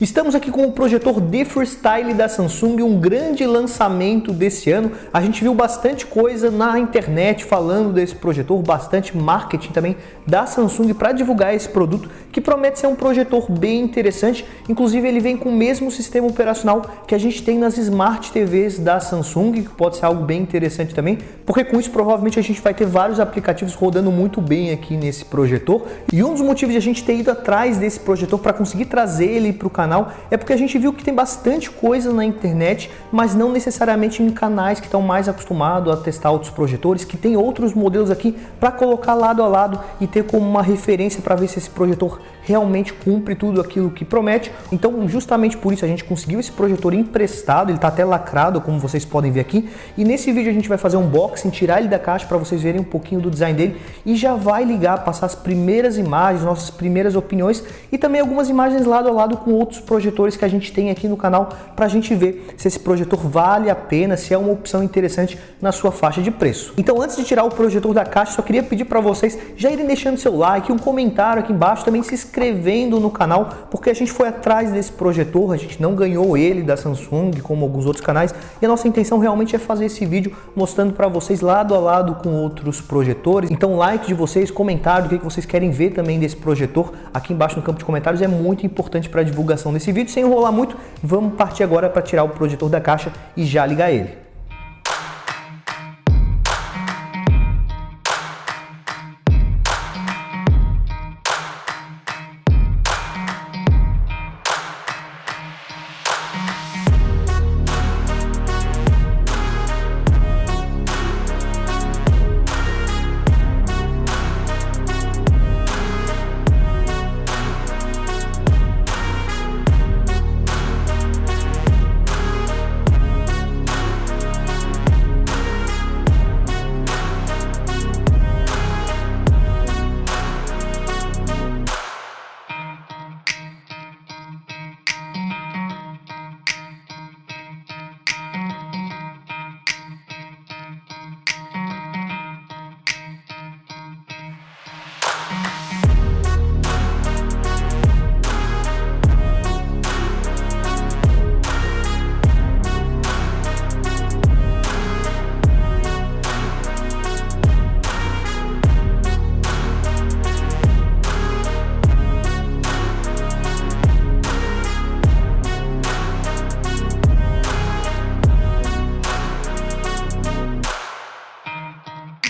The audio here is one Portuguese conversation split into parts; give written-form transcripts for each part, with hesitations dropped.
Estamos aqui com o projetor The Freestyle da Samsung, um grande lançamento desse ano. A gente viu bastante coisa na internet falando desse projetor, bastante marketing também da Samsung para divulgar esse produto, que promete ser um projetor bem interessante. Inclusive ele vem com o mesmo sistema operacional que a gente tem nas Smart TVs da Samsung, que pode ser algo bem interessante também, porque com isso provavelmente a gente vai ter vários aplicativos rodando muito bem aqui nesse projetor. E um dos motivos de a gente ter ido atrás desse projetor para conseguir trazer ele para o canal é porque a gente viu que tem bastante coisa na internet, mas não necessariamente em canais que estão mais acostumados a testar outros projetores, que tem outros modelos aqui para colocar lado a lado e ter como uma referência para ver se esse projetor realmente cumpre tudo aquilo que promete. Então, justamente por isso a gente conseguiu esse projetor emprestado, ele está até lacrado, como vocês podem ver aqui. E nesse vídeo a gente vai fazer um unboxing, tirar ele da caixa para vocês verem um pouquinho do design dele e já vai ligar, passar as primeiras imagens, nossas primeiras opiniões e também algumas imagens lado a lado com outros projetores que a gente tem aqui no canal para a gente ver se esse projetor vale a pena, se é uma opção interessante na sua faixa de preço. Então, antes de tirar o projetor da caixa, só queria pedir para vocês já irem deixando seu like, um comentário aqui embaixo, também se inscrevendo no canal, porque a gente foi atrás desse projetor, a gente não ganhou ele da Samsung como alguns outros canais, e a nossa intenção realmente é fazer esse vídeo mostrando para vocês lado a lado com outros projetores. Então, like de vocês, comentário do que vocês querem ver também desse projetor aqui embaixo no campo de comentários é muito importante para a divulgação desse vídeo. Sem enrolar muito, vamos partir agora para tirar o projetor da caixa e já ligar ele.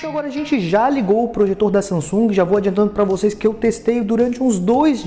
Agora a gente já ligou o projetor da Samsung, já vou adiantando para vocês que eu testei durante uns 2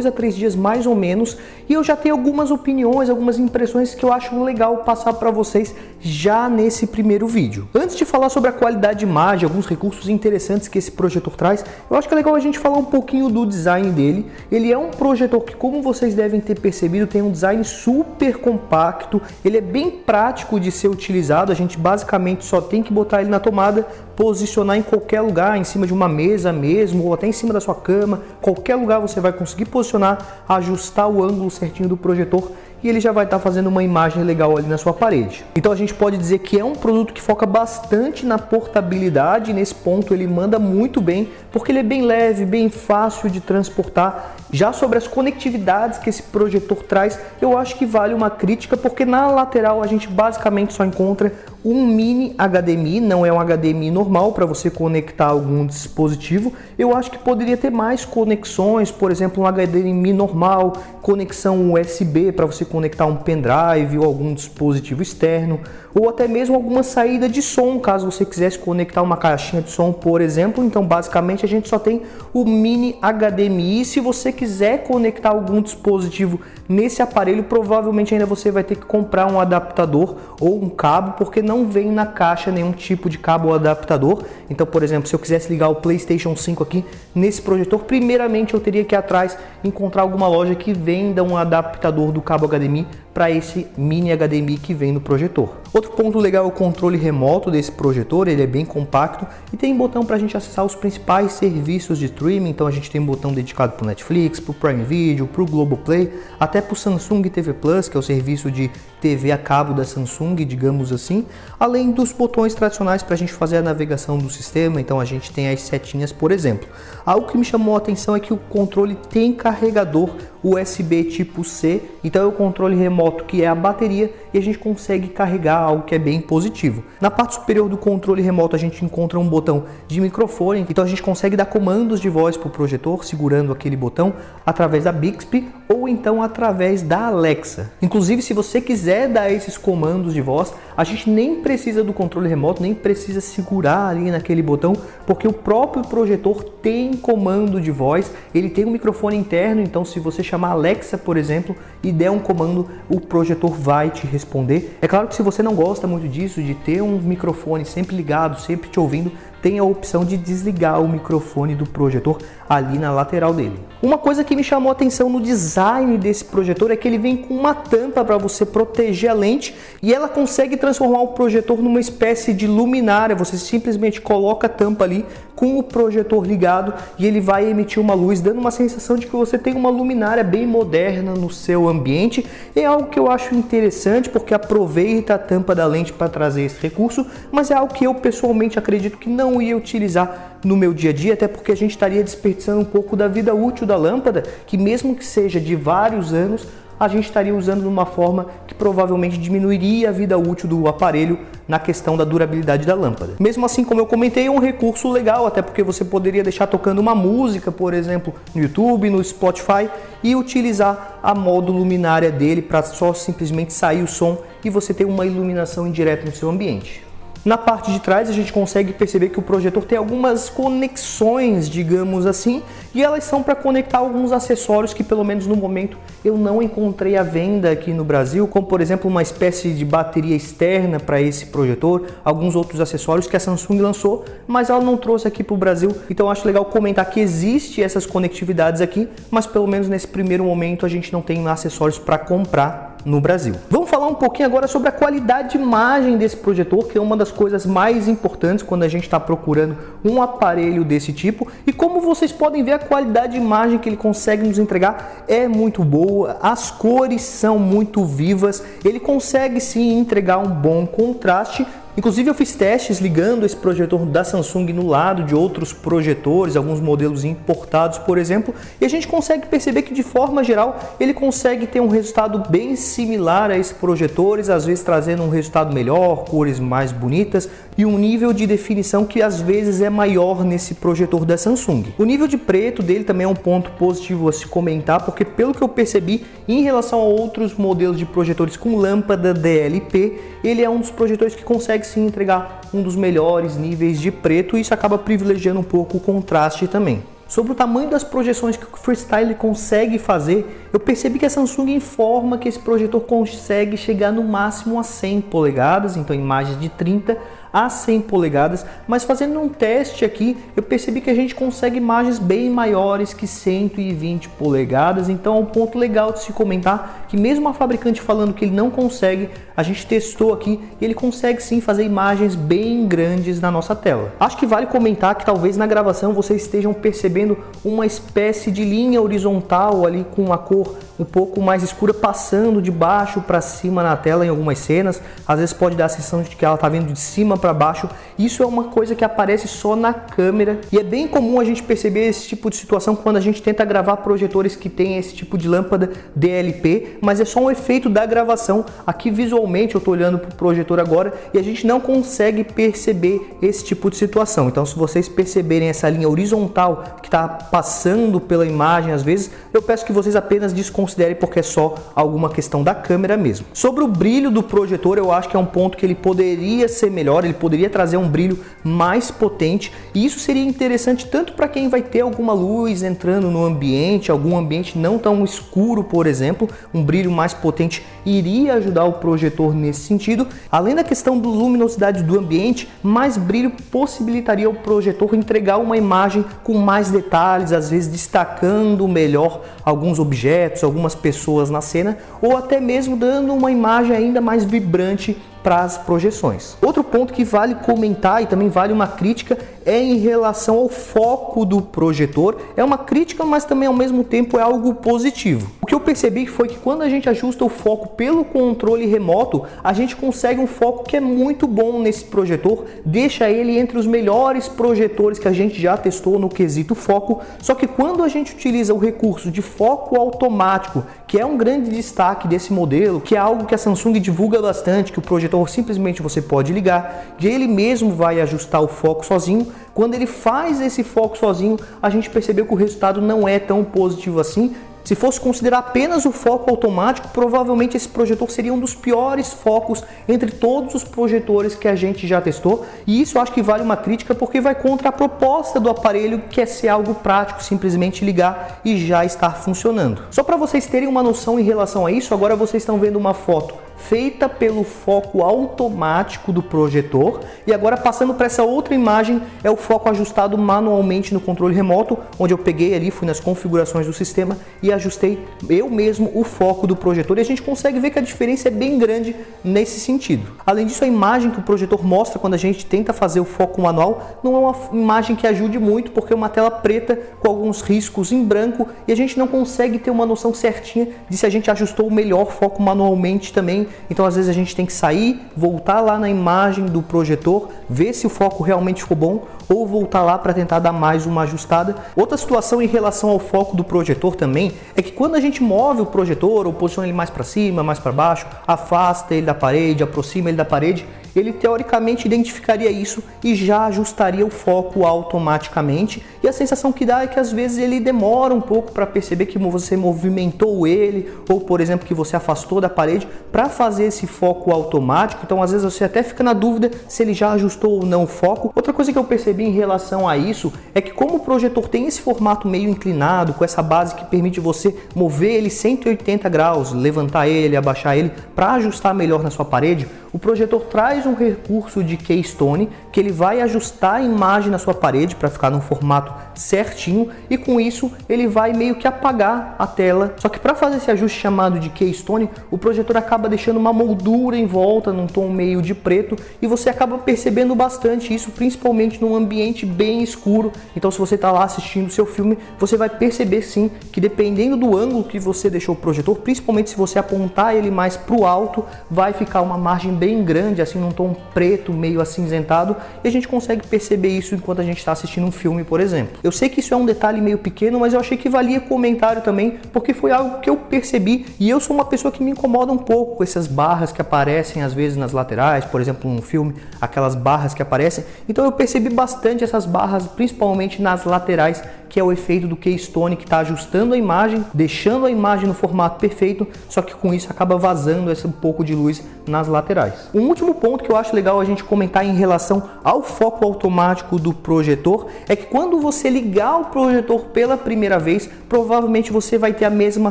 a 3 dias mais ou menos, e eu já tenho algumas opiniões, algumas impressões que eu acho legal passar para vocês já nesse primeiro vídeo. Antes de falar sobre a qualidade de imagem, alguns recursos interessantes que esse projetor traz, eu acho que é legal a gente falar um pouquinho do design dele. Ele é um projetor que, como vocês devem ter percebido, tem um design super compacto, ele é bem prático de ser utilizado, a gente basicamente só tem que botar ele na tomada, posicionar em qualquer lugar, em cima de uma mesa mesmo, ou até em cima da sua cama, qualquer lugar você vai conseguir posicionar, ajustar o ângulo certinho do projetor e ele já vai estar fazendo uma imagem legal ali na sua parede. Então a gente pode dizer que é um produto que foca bastante na portabilidade, e nesse ponto ele manda muito bem, porque ele é bem leve, bem fácil de transportar. Já sobre as conectividades que esse projetor traz, eu acho que vale uma crítica, porque na lateral a gente basicamente só encontra um mini HDMI, não é um HDMI normal para você conectar algum dispositivo. Eu acho que poderia ter mais conexões, por exemplo, um HDMI normal, conexão USB para você conectar um pendrive ou algum dispositivo externo, ou até mesmo alguma saída de som, caso você quisesse conectar uma caixinha de som, por exemplo. Então, basicamente, a gente só tem o mini HDMI. Se você quiser conectar algum dispositivo nesse aparelho, provavelmente ainda você vai ter que comprar um adaptador ou um cabo, porque não vem na caixa nenhum tipo de cabo ou adaptador. Então, por exemplo, se eu quisesse ligar o PlayStation 5 aqui nesse projetor, primeiramente eu teria que ir atrás encontrar alguma loja que venda um adaptador do cabo HDMI para esse mini HDMI que vem no projetor. Outro ponto legal é o controle remoto desse projetor, ele é bem compacto e tem botão para a gente acessar os principais serviços de streaming. Então a gente tem um botão dedicado para o Netflix, para o Prime Video, para o Globoplay, até para o Samsung TV Plus, que é o serviço de TV a cabo da Samsung, digamos assim, além dos botões tradicionais para a gente fazer a navegação do sistema. Então a gente tem as setinhas, por exemplo. Algo que me chamou a atenção é que o controle tem carregador USB tipo C, então é o controle remoto que é a bateria e a gente consegue carregar, algo que é bem positivo. Na parte superior do controle remoto a gente encontra um botão de microfone, então a gente consegue dar comandos de voz para o projetor segurando aquele botão através da Bixby ou então através da Alexa. Inclusive, se você quiser dar esses comandos de voz, a gente nem precisa do controle remoto, nem precisa segurar ali naquele botão, porque o próprio projetor tem comando de voz, ele tem um microfone interno, então se você chamar Alexa, por exemplo, e der um comando, o projetor vai te responder. É claro que se você não gosta muito disso, de ter um microfone sempre ligado, sempre te ouvindo, tem a opção de desligar o microfone do projetor ali na lateral dele. Uma coisa que me chamou a atenção no design desse projetor é que ele vem com uma tampa para você proteger a lente e ela consegue transformar o projetor numa espécie de luminária. Você simplesmente coloca a tampa ali com o projetor ligado e ele vai emitir uma luz, dando uma sensação de que você tem uma luminária bem moderna no seu ambiente. É algo que eu acho interessante porque aproveita a tampa da lente para trazer esse recurso, mas é algo que eu pessoalmente acredito que não ia utilizar no meu dia a dia, até porque a gente estaria desperdiçando um pouco da vida útil da lâmpada, que mesmo que seja de vários anos, a gente estaria usando de uma forma que provavelmente diminuiria a vida útil do aparelho na questão da durabilidade da lâmpada. Mesmo assim, como eu comentei, é um recurso legal, até porque você poderia deixar tocando uma música, por exemplo, no YouTube, no Spotify, e utilizar a modo luminária dele para só simplesmente sair o som e você ter uma iluminação indireta no seu ambiente. Na parte de trás a gente consegue perceber que o projetor tem algumas conexões, digamos assim, e elas são para conectar alguns acessórios que pelo menos no momento eu não encontrei à venda aqui no Brasil, como por exemplo uma espécie de bateria externa para esse projetor, alguns outros acessórios que a Samsung lançou, mas ela não trouxe aqui para o Brasil. Então acho legal comentar que existe essas conectividades aqui, mas pelo menos nesse primeiro momento a gente não tem acessórios para comprar no Brasil. Vamos falar um pouquinho agora sobre a qualidade de imagem desse projetor, que é uma das coisas mais importantes quando a gente está procurando um aparelho desse tipo. E como vocês podem ver, a qualidade de imagem que ele consegue nos entregar é muito boa, as cores são muito vivas, ele consegue sim entregar um bom contraste. Inclusive eu fiz testes ligando esse projetor da Samsung no lado de outros projetores, alguns modelos importados, por exemplo, e a gente consegue perceber que de forma geral ele consegue ter um resultado bem similar a esses projetores, às vezes trazendo um resultado melhor, cores mais bonitas e um nível de definição que às vezes é maior nesse projetor da Samsung. O nível de preto dele também é um ponto positivo a se comentar, porque pelo que eu percebi, em relação a outros modelos de projetores com lâmpada DLP, ele é um dos projetores que consegue sim entregar um dos melhores níveis de preto, e isso acaba privilegiando um pouco o contraste também. Sobre o tamanho das projeções que o Freestyle consegue fazer, eu percebi que a Samsung informa que esse projetor consegue chegar no máximo a 100 polegadas, então imagens de 30 a 100 polegadas, mas fazendo um teste aqui, eu percebi que a gente consegue imagens bem maiores que 120 polegadas, então é um ponto legal de se comentar, que mesmo a fabricante falando que ele não consegue, a gente testou aqui e ele consegue sim fazer imagens bem grandes na nossa tela. Acho que vale comentar que talvez na gravação vocês estejam percebendo uma espécie de linha horizontal ali com uma cor um pouco mais escura passando de baixo para cima na tela em algumas cenas. Às vezes pode dar a sensação de que ela está vindo de cima para baixo. Isso é uma coisa que aparece só na câmera e é bem comum a gente perceber esse tipo de situação quando a gente tenta gravar projetores que tem esse tipo de lâmpada DLP, mas é só um efeito da gravação. Aqui visualmente eu estou olhando para o projetor agora e a gente não consegue perceber esse tipo de situação. Então se vocês perceberem essa linha horizontal que está passando pela imagem às vezes, eu peço que vocês apenas desconsiderem porque é só alguma questão da câmera mesmo. Sobre o brilho do projetor, eu acho que é um ponto que ele poderia ser melhor, ele poderia trazer um brilho mais potente, e isso seria interessante tanto para quem vai ter alguma luz entrando no ambiente, algum ambiente não tão escuro, por exemplo, um brilho mais potente iria ajudar o projetor nesse sentido. Além da questão da luminosidade do ambiente, mais brilho possibilitaria o projetor entregar uma imagem com mais detalhes, às vezes destacando melhor alguns objetos, algumas pessoas na cena, ou até mesmo dando uma imagem ainda mais vibrante para as projeções. Outro ponto que vale comentar e também vale uma crítica é em relação ao foco do projetor. É uma crítica, mas também ao mesmo tempo é algo positivo. O que eu percebi foi que quando a gente ajusta o foco pelo controle remoto, a gente consegue um foco que é muito bom nesse projetor, deixa ele entre os melhores projetores que a gente já testou no quesito foco. Só que quando a gente utiliza o recurso de foco automático, que é um grande destaque desse modelo, que é algo que a Samsung divulga bastante, que o projetor simplesmente você pode ligar, que ele mesmo vai ajustar o foco sozinho. Quando ele faz esse foco sozinho, a gente percebeu que o resultado não é tão positivo assim. Se fosse considerar apenas o foco automático, provavelmente esse projetor seria um dos piores focos entre todos os projetores que a gente já testou. E isso eu acho que vale uma crítica, porque vai contra a proposta do aparelho, que é ser algo prático, simplesmente ligar e já estar funcionando. Só para vocês terem uma noção em relação a isso, agora vocês estão vendo uma foto feita pelo foco automático do projetor, e agora passando para essa outra imagem é o foco ajustado manualmente no controle remoto, onde eu peguei ali, fui nas configurações do sistema e ajustei eu mesmo o foco do projetor, e a gente consegue ver que a diferença é bem grande nesse sentido. Além disso, a imagem que o projetor mostra quando a gente tenta fazer o foco manual não é uma imagem que ajude muito, porque é uma tela preta com alguns riscos em branco, e a gente não consegue ter uma noção certinha de se a gente ajustou o melhor foco manualmente também. Então às vezes a gente tem que sair, voltar lá na imagem do projetor, ver se o foco realmente ficou bom, ou voltar lá para tentar dar mais uma ajustada. Outra situação em relação ao foco do projetor também é que quando a gente move o projetor ou posiciona ele mais para cima, mais para baixo, afasta ele da parede, aproxima ele da parede, ele teoricamente identificaria isso e já ajustaria o foco automaticamente. E a sensação que dá é que às vezes ele demora um pouco para perceber que você movimentou ele, ou por exemplo que você afastou da parede para fazer esse foco automático. Então às vezes você até fica na dúvida se ele já ajustou ou não o foco. Outra coisa que eu percebi em relação a isso é que como o projetor tem esse formato meio inclinado, com essa base que permite você mover ele 180 graus, levantar ele, abaixar ele para ajustar melhor na sua parede, o projetor traz um recurso de Keystone que ele vai ajustar a imagem na sua parede para ficar num formato certinho, e com isso ele vai meio que apagar a tela. Só que para fazer esse ajuste chamado de Keystone, o projetor acaba deixando uma moldura em volta num tom meio de preto, e você acaba percebendo bastante isso, principalmente num ambiente bem escuro. Então se você está lá assistindo o seu filme, você vai perceber sim que dependendo do ângulo que você deixou o projetor, principalmente se você apontar ele mais para o alto, vai ficar uma margem bem grande, assim num tom preto, meio acinzentado, e a gente consegue perceber isso enquanto a gente está assistindo um filme, por exemplo. Eu sei que isso é um detalhe meio pequeno, mas eu achei que valia comentário também, porque foi algo que eu percebi, e eu sou uma pessoa que me incomoda um pouco com essas barras que aparecem às vezes nas laterais, por exemplo, num filme, aquelas barras que aparecem. Então eu percebi bastante essas barras, principalmente nas laterais, que é o efeito do Keystone, que está ajustando a imagem, deixando a imagem no formato perfeito, só que com isso acaba vazando esse pouco de luz nas laterais. Um último ponto que eu acho legal a gente comentar em relação ao foco automático do projetor é que quando você ligar o projetor pela primeira vez, provavelmente você vai ter a mesma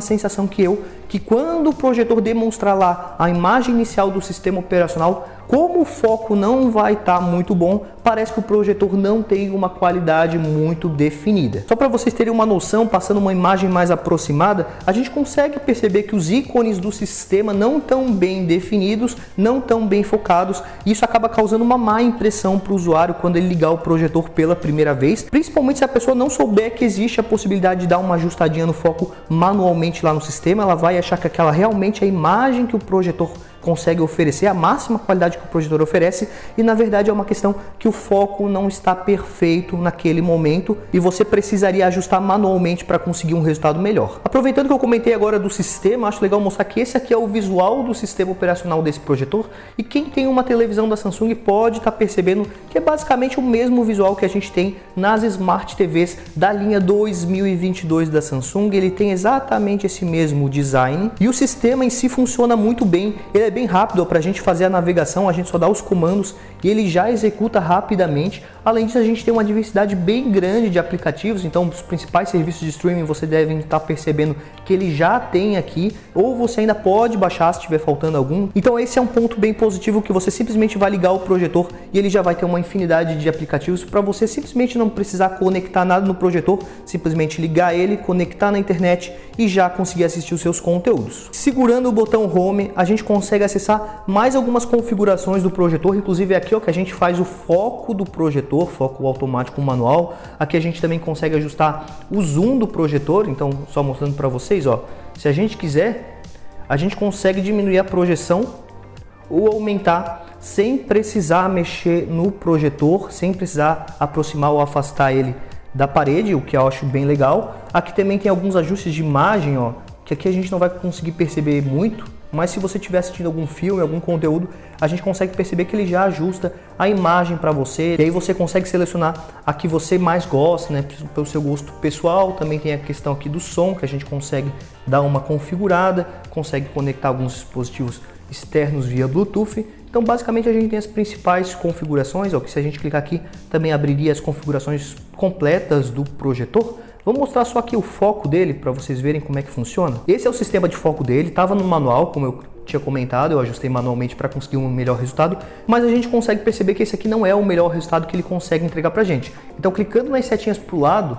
sensação que eu, que quando o projetor demonstrar lá a imagem inicial do sistema operacional, como o foco não vai estar muito bom, parece que o projetor não tem uma qualidade muito definida. Só para vocês terem uma noção, passando uma imagem mais aproximada, a gente consegue perceber que os ícones do sistema não estão bem definidos, não estão bem focados, e isso acaba causando uma má impressão para o usuário quando ele ligar o projetor pela primeira vez, principalmente se a pessoa não souber que existe a possibilidade de dar uma ajustadinha no foco manualmente lá no sistema. Ela vai achar que aquela realmente é a imagem que o projetor consegue oferecer, a máxima qualidade que o projetor oferece, e na verdade é uma questão que o foco não está perfeito naquele momento e você precisaria ajustar manualmente para conseguir um resultado melhor. Aproveitando que eu comentei agora do sistema, acho legal mostrar que esse aqui é o visual do sistema operacional desse projetor, e quem tem uma televisão da Samsung pode estar percebendo que é basicamente o mesmo visual que a gente tem nas Smart TVs da linha 2022 da Samsung. Ele tem exatamente esse mesmo design e o sistema em si funciona muito bem. Ele é bem rápido para a gente fazer a navegação, a gente só dá os comandos e ele já executa rapidamente. Além disso, a gente tem uma diversidade bem grande de aplicativos, então os principais serviços de streaming você deve estar percebendo que ele já tem aqui, ou você ainda pode baixar se estiver faltando algum. Então esse é um ponto bem positivo, que você simplesmente vai ligar o projetor e ele já vai ter uma infinidade de aplicativos para você simplesmente não precisar conectar nada no projetor, simplesmente ligar ele, conectar na internet e já conseguir assistir os seus conteúdos. Segurando o botão Home, a gente consegue acessar mais algumas configurações do projetor, inclusive aqui ó, que a gente faz o foco do projetor, foco automático manual. Aqui a gente também consegue ajustar o zoom do projetor, então só mostrando para vocês, ó, se a gente quiser, a gente consegue diminuir a projeção ou aumentar sem precisar mexer no projetor, sem precisar aproximar ou afastar ele da parede, o que eu acho bem legal. Aqui também tem alguns ajustes de imagem, ó, que aqui a gente não vai conseguir perceber muito, mas se você estiver assistindo algum filme, algum conteúdo, a gente consegue perceber que ele já ajusta a imagem para você, e aí você consegue selecionar a que você mais gosta, né, pelo seu gosto pessoal. Também tem a questão aqui do som, que a gente consegue dar uma configurada, consegue conectar alguns dispositivos externos via Bluetooth. Então basicamente a gente tem as principais configurações, ó, que se a gente clicar aqui também abriria as configurações completas do projetor. Vou mostrar só aqui o foco dele para vocês verem como é que funciona. Esse é o sistema de foco dele, estava no manual, como eu tinha comentado, eu ajustei manualmente para conseguir um melhor resultado, mas a gente consegue perceber que esse aqui não é o melhor resultado que ele consegue entregar pra gente. Então clicando nas setinhas pro lado,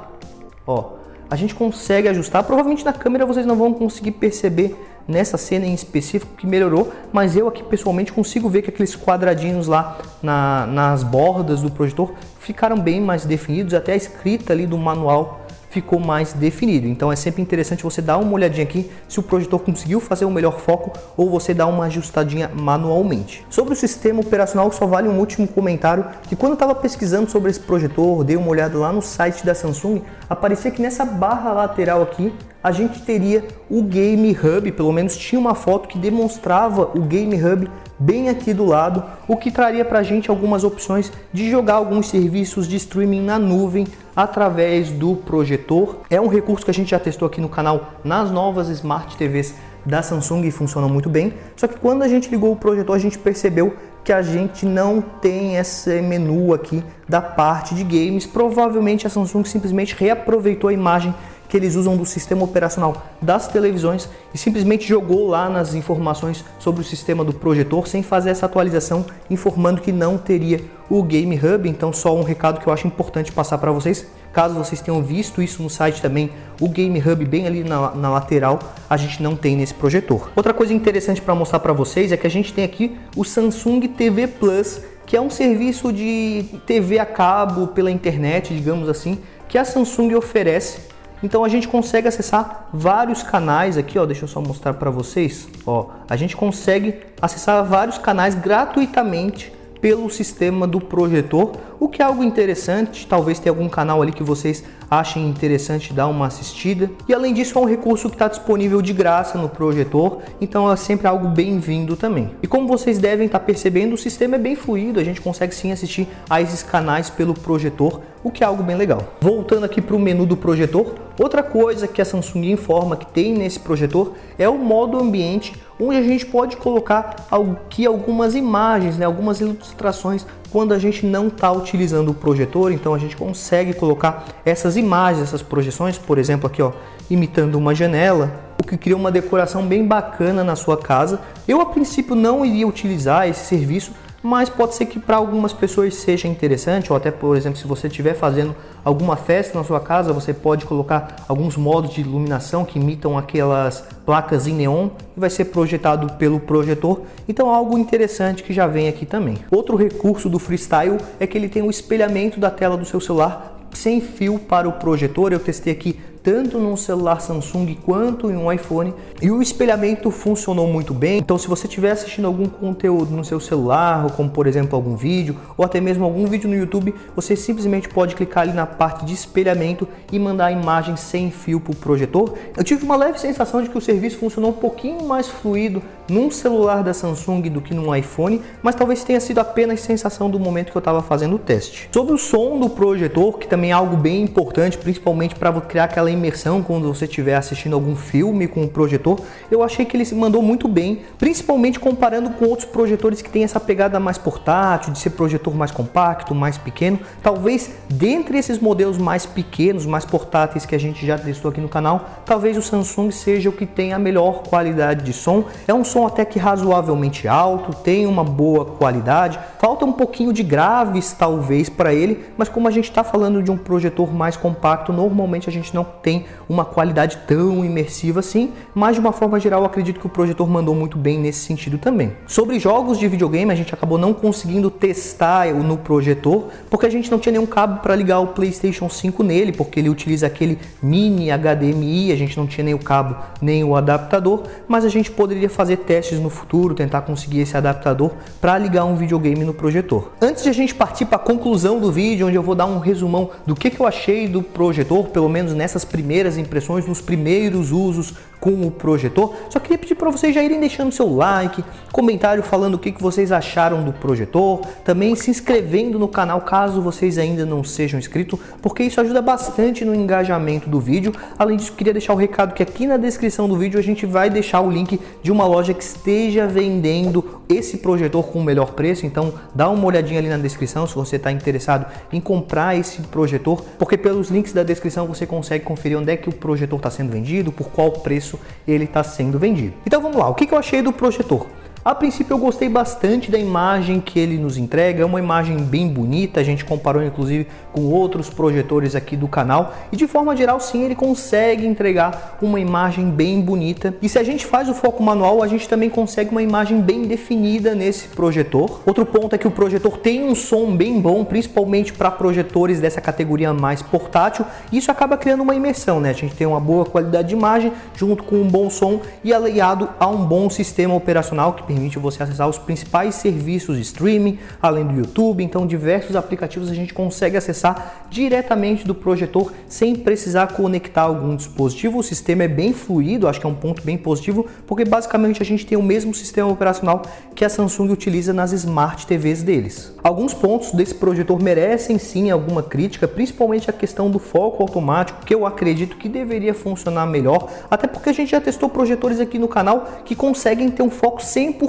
ó, a gente consegue ajustar. Provavelmente na câmera vocês não vão conseguir perceber nessa cena em específico que melhorou, mas eu aqui pessoalmente consigo ver que aqueles quadradinhos lá nas bordas do projetor ficaram bem mais definidos, até a escrita ali do manual ficou mais definido. Então é sempre interessante você dar uma olhadinha aqui se o projetor conseguiu fazer o melhor foco ou você dá uma ajustadinha manualmente. Sobre o sistema operacional, só vale um último comentário, que quando eu estava pesquisando sobre esse projetor, dei uma olhada lá no site da Samsung, aparecia que nessa barra lateral aqui a gente teria o Game Hub, pelo menos tinha uma foto que demonstrava o Game Hub bem aqui do lado, o que traria para a gente algumas opções de jogar alguns serviços de streaming na nuvem através do projetor. É um recurso que a gente já testou aqui no canal nas novas Smart TVs da Samsung e funciona muito bem. Só que quando a gente ligou o projetor, a gente percebeu que a gente não tem esse menu aqui da parte de games. Provavelmente a Samsung simplesmente reaproveitou a imagem que eles usam do sistema operacional das televisões e simplesmente jogou lá nas informações sobre o sistema do projetor sem fazer essa atualização, informando que não teria o Game Hub. Então só um recado que eu acho importante passar para vocês, caso vocês tenham visto isso no site também, o Game Hub bem ali na lateral, a gente não tem nesse projetor. Outra coisa interessante para mostrar para vocês é que a gente tem aqui o Samsung TV Plus, que é um serviço de TV a cabo pela internet, digamos assim, que a Samsung oferece. Então a gente consegue acessar vários canais aqui, ó, deixa eu só mostrar para vocês, ó, a gente consegue acessar vários canais gratuitamente pelo sistema do projetor, o que é algo interessante. Talvez tenha algum canal ali que vocês achem interessante dar uma assistida. E além disso é um recurso que está disponível de graça no projetor, então é sempre algo bem-vindo também. E como vocês devem estar percebendo, o sistema é bem fluido, a gente consegue sim assistir a esses canais pelo projetor, o que é algo bem legal. Voltando aqui para o menu do projetor, outra coisa que a Samsung informa que tem nesse projetor é o modo ambiente, onde a gente pode colocar aqui algumas imagens, né, algumas ilustrações quando a gente não está utilizando o projetor. Então a gente consegue colocar essas imagens, essas projeções, por exemplo aqui, ó, imitando uma janela, o que cria uma decoração bem bacana na sua casa. Eu a princípio não iria utilizar esse serviço, mas pode ser que para algumas pessoas seja interessante, ou até, por exemplo, se você estiver fazendo alguma festa na sua casa, você pode colocar alguns modos de iluminação que imitam aquelas placas em neon e vai ser projetado pelo projetor. Então algo interessante que já vem aqui também. Outro recurso do Freestyle é que ele tem o espelhamento da tela do seu celular sem fio para o projetor. Eu testei aqui tanto num celular Samsung quanto em um iPhone e o espelhamento funcionou muito bem. Então se você estiver assistindo algum conteúdo no seu celular, como por exemplo algum vídeo ou até mesmo algum vídeo no YouTube, você simplesmente pode clicar ali na parte de espelhamento e mandar a imagem sem fio para o projetor. Eu tive uma leve sensação de que o serviço funcionou um pouquinho mais fluido num celular da Samsung do que num iPhone, mas talvez tenha sido apenas sensação do momento que eu estava fazendo o teste. Sobre o som do projetor, que também é algo bem importante, principalmente para criar aquela imersão quando você estiver assistindo algum filme com o projetor, eu achei que ele se mandou muito bem, principalmente comparando com outros projetores que têm essa pegada mais portátil, de ser projetor mais compacto, mais pequeno. Talvez dentre esses modelos mais pequenos, mais portáteis que a gente já testou aqui no canal, talvez o Samsung seja o que tem a melhor qualidade de som. É um som até que razoavelmente alto, tem uma boa qualidade, falta um pouquinho de graves talvez para ele, mas como a gente está falando de um projetor mais compacto, normalmente a gente não tem uma qualidade tão imersiva assim, mas de uma forma geral eu acredito que o projetor mandou muito bem nesse sentido também. Sobre jogos de videogame, a gente acabou não conseguindo testar no projetor, porque a gente não tinha nenhum cabo para ligar o PlayStation 5 nele, porque ele utiliza aquele mini HDMI, a gente não tinha nem o cabo nem o adaptador, mas a gente poderia fazer testes no futuro, tentar conseguir esse adaptador para ligar um videogame no projetor. Antes de a gente partir para a conclusão do vídeo, onde eu vou dar um resumão do que eu achei do projetor, pelo menos nessas primeiras impressões, nos primeiros usos com o projetor, só queria pedir para vocês já irem deixando seu like, comentário falando o que vocês acharam do projetor, também se inscrevendo no canal caso vocês ainda não sejam inscritos, porque isso ajuda bastante no engajamento do vídeo. Além disso, queria deixar o recado que aqui na descrição do vídeo a gente vai deixar o link de uma loja que esteja vendendo esse projetor com o melhor preço, então dá uma olhadinha ali na descrição se você está interessado em comprar esse projetor, porque pelos links da descrição você consegue conferir onde é que o projetor está sendo vendido, por qual preço ele está sendo vendido. Então vamos lá, o que eu achei do projetor? A princípio eu gostei bastante da imagem que ele nos entrega, é uma imagem bem bonita, a gente comparou inclusive com outros projetores aqui do canal e de forma geral sim, ele consegue entregar uma imagem bem bonita, e se a gente faz o foco manual a gente também consegue uma imagem bem definida nesse projetor. Outro ponto é que o projetor tem um som bem bom, principalmente para projetores dessa categoria mais portátil, e isso acaba criando uma imersão, né? A gente tem uma boa qualidade de imagem junto com um bom som e aliado a um bom sistema operacional que permite você acessar os principais serviços de streaming, além do YouTube, então diversos aplicativos a gente consegue acessar diretamente do projetor sem precisar conectar algum dispositivo. O sistema é bem fluido, acho que é um ponto bem positivo, porque basicamente a gente tem o mesmo sistema operacional que a Samsung utiliza nas Smart TVs deles. Alguns pontos desse projetor merecem sim alguma crítica, principalmente a questão do foco automático, que eu acredito que deveria funcionar melhor, até porque a gente já testou projetores aqui no canal que conseguem ter um foco 100%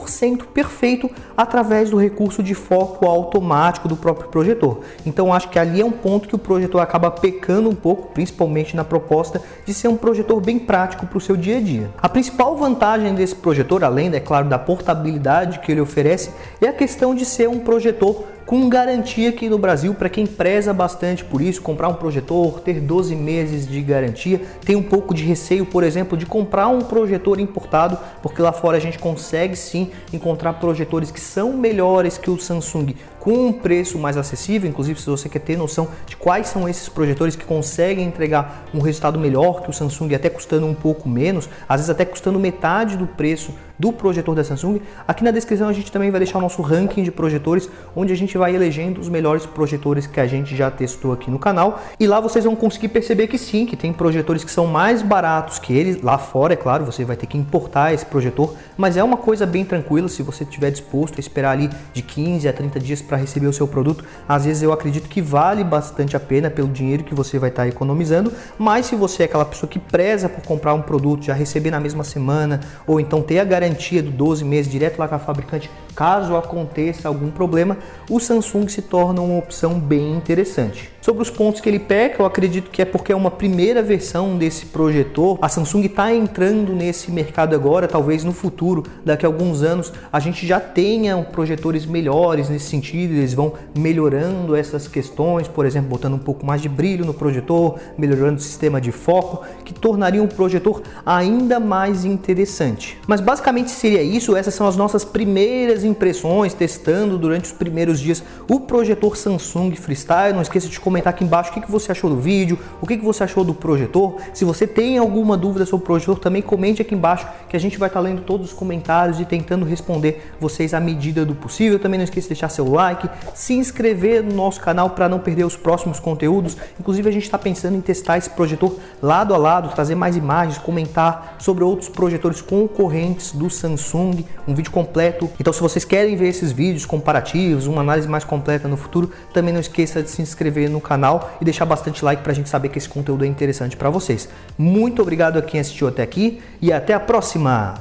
perfeito através do recurso de foco automático do próprio projetor. Então acho que ali é um ponto que o projetor acaba pecando um pouco, principalmente na proposta de ser um projetor bem prático para o seu dia a dia. A principal vantagem desse projetor, além, é claro, da portabilidade que ele oferece, é a questão de ser um projetor com garantia aqui no Brasil. Para quem preza bastante por isso, comprar um projetor, ter 12 meses de garantia, tem um pouco de receio, por exemplo, de comprar um projetor importado, porque lá fora a gente consegue sim encontrar projetores que são melhores que o Samsung, com um preço mais acessível. Inclusive, se você quer ter noção de quais são esses projetores que conseguem entregar um resultado melhor que o Samsung, até custando um pouco menos, às vezes até custando metade do preço do projetor da Samsung, aqui na descrição a gente também vai deixar o nosso ranking de projetores, onde a gente vai elegendo os melhores projetores que a gente já testou aqui no canal, e lá vocês vão conseguir perceber que sim, que tem projetores que são mais baratos que eles. Lá fora, é claro, você vai ter que importar esse projetor, mas é uma coisa bem tranquila se você estiver disposto a esperar ali de 15 a 30 dias para receber o seu produto. Às vezes eu acredito que vale bastante a pena pelo dinheiro que você vai estar economizando, mas se você é aquela pessoa que preza por comprar um produto, já receber na mesma semana, ou então ter a garantia do 12 meses direto lá com a fabricante, caso aconteça algum problema, o Samsung se torna uma opção bem interessante. Sobre os pontos que ele peca, eu acredito que é porque é uma primeira versão desse projetor. A Samsung está entrando nesse mercado agora, talvez no futuro, daqui a alguns anos, a gente já tenha projetores melhores nesse sentido, eles vão melhorando essas questões, por exemplo, botando um pouco mais de brilho no projetor, melhorando o sistema de foco, que tornaria um projetor ainda mais interessante. Mas basicamente seria isso, essas são as nossas primeiras impressões, testando durante os primeiros dias o projetor Samsung Freestyle. Não esqueça de comentar aqui embaixo o que você achou do vídeo, o que você achou do projetor. Se você tem alguma dúvida sobre o projetor, também comente aqui embaixo, que a gente vai estar lendo todos os comentários e tentando responder vocês à medida do possível. Também não esqueça de deixar seu like, se inscrever no nosso canal para não perder os próximos conteúdos. Inclusive a gente está pensando em testar esse projetor lado a lado, trazer mais imagens, comentar sobre outros projetores concorrentes do Samsung, um vídeo completo. Então se vocês querem ver esses vídeos comparativos, uma análise mais completa no futuro, também não esqueça de se inscrever no canal e deixar bastante like para a gente saber que esse conteúdo é interessante para vocês. Muito obrigado a quem assistiu até aqui e até a próxima!